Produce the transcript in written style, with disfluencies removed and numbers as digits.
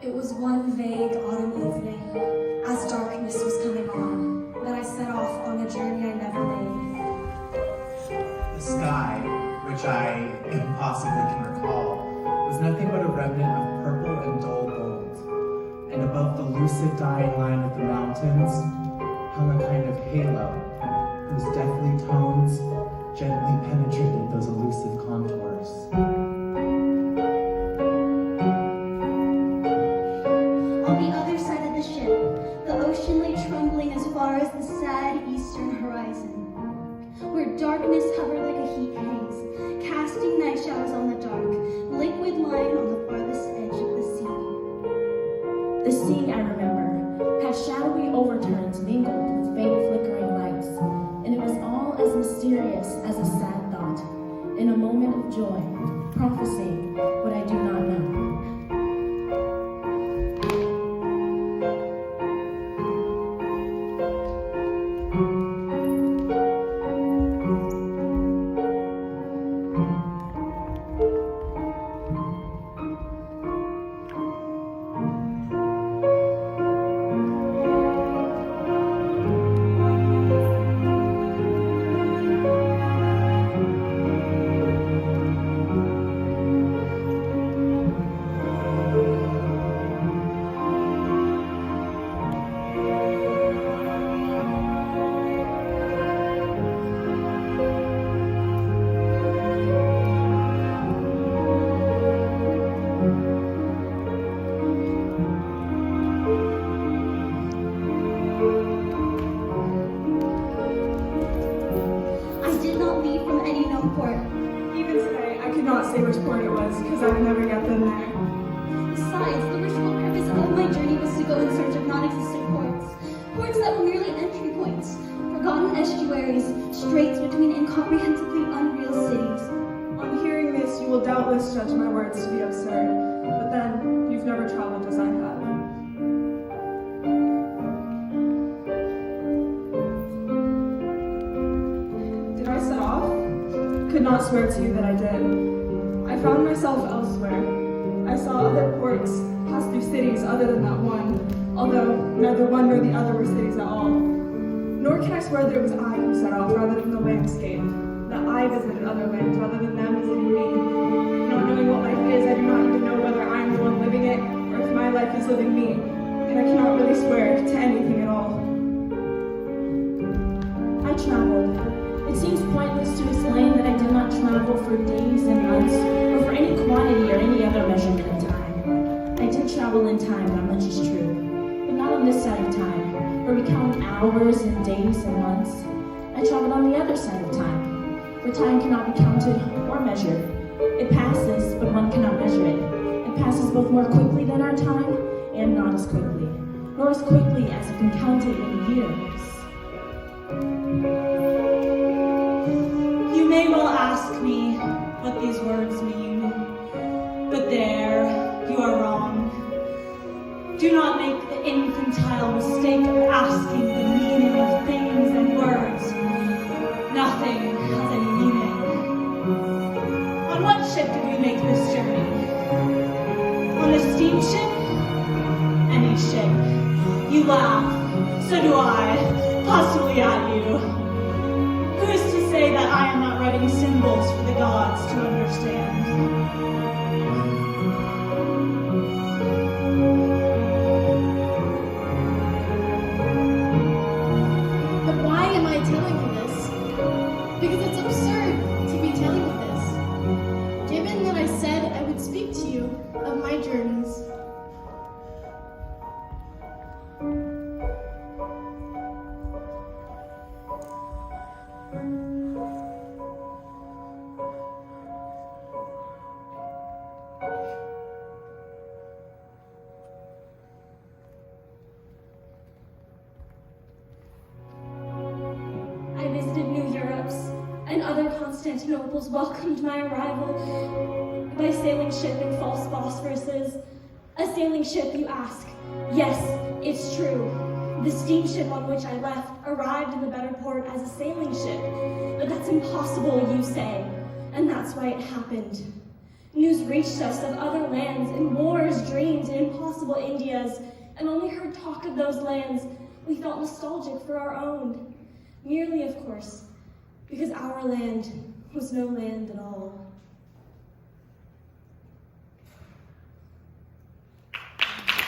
It was one vague autumn evening, as darkness was coming on, that I set off on a journey I never made. The sky, which I impossibly can recall, was nothing but a remnant of purple and dull gold, and above the lucid dying line of the mountains hung a kind of halo, whose deathly tones gently penetrated those elusive contours. On the other side of the ship, the ocean lay trembling as far as the sad eastern horizon, where darkness hovered like a heat haze, casting night shadows on the dark, liquid lying on the farthest edge of the sea. The sea, I remember, had shadowy overturns mingled with faint flickering lights, and it was all as mysterious as a sad thought, in a moment of joy, prophesying what I do not know. Even today, I could not say which port it was because I would never get them there. Besides, the original purpose of my journey was to go in search of non-existent ports that were merely entry points, forgotten estuaries, straits between incomprehensibly unreal cities. On hearing this, you will doubtless judge my words to be absurd, but then, you've never traveled as I have. Did I set off? Could not swear to you that I did. I found myself elsewhere. I saw other ports, passed through cities other than that one, although neither one nor the other were cities at all. Nor can I swear that it was I who set off rather than the landscape, that I visited other lands rather than them visiting me. Not knowing what life is, I do not even know whether I am the one living it, or if my life is living me, and I cannot really swear to anything at all. I traveled. It seems pointless to explain that I did not travel for days and months, or for any quantity or any other measurement of time. I did travel in time, that much is true, but not on this side of time, where we count hours and days and months. I traveled on the other side of time, where time cannot be counted or measured. It passes, but one cannot measure it. It passes both more quickly than our time, and not as quickly, nor as quickly as it can count it in years. You may well ask me what these words mean, but there, you are wrong. Do not make the infantile mistake of asking the meaning of things and words. Nothing has any meaning. On what ship did we make this journey? On a steamship? Any ship. You laugh, so do I, possibly at you. Who is to say that I am not writing symbols for the gods to understand? But why am I telling you this? Because it's absurd to be telling you this, given that I said I would speak to you of my journeys. I visited New Europe's and other Constantinoples welcomed my arrival by sailing ship in false phosphoruses. A sailing ship, you ask? Yes, it's true. The steamship on which I left arrived in the better port as a sailing ship. But that's impossible, you say, and that's why it happened. News reached us of other lands and wars, dreams, and impossible Indias, and when we heard talk of those lands, we felt nostalgic for our own. Merely, of course, because our land was no land at all.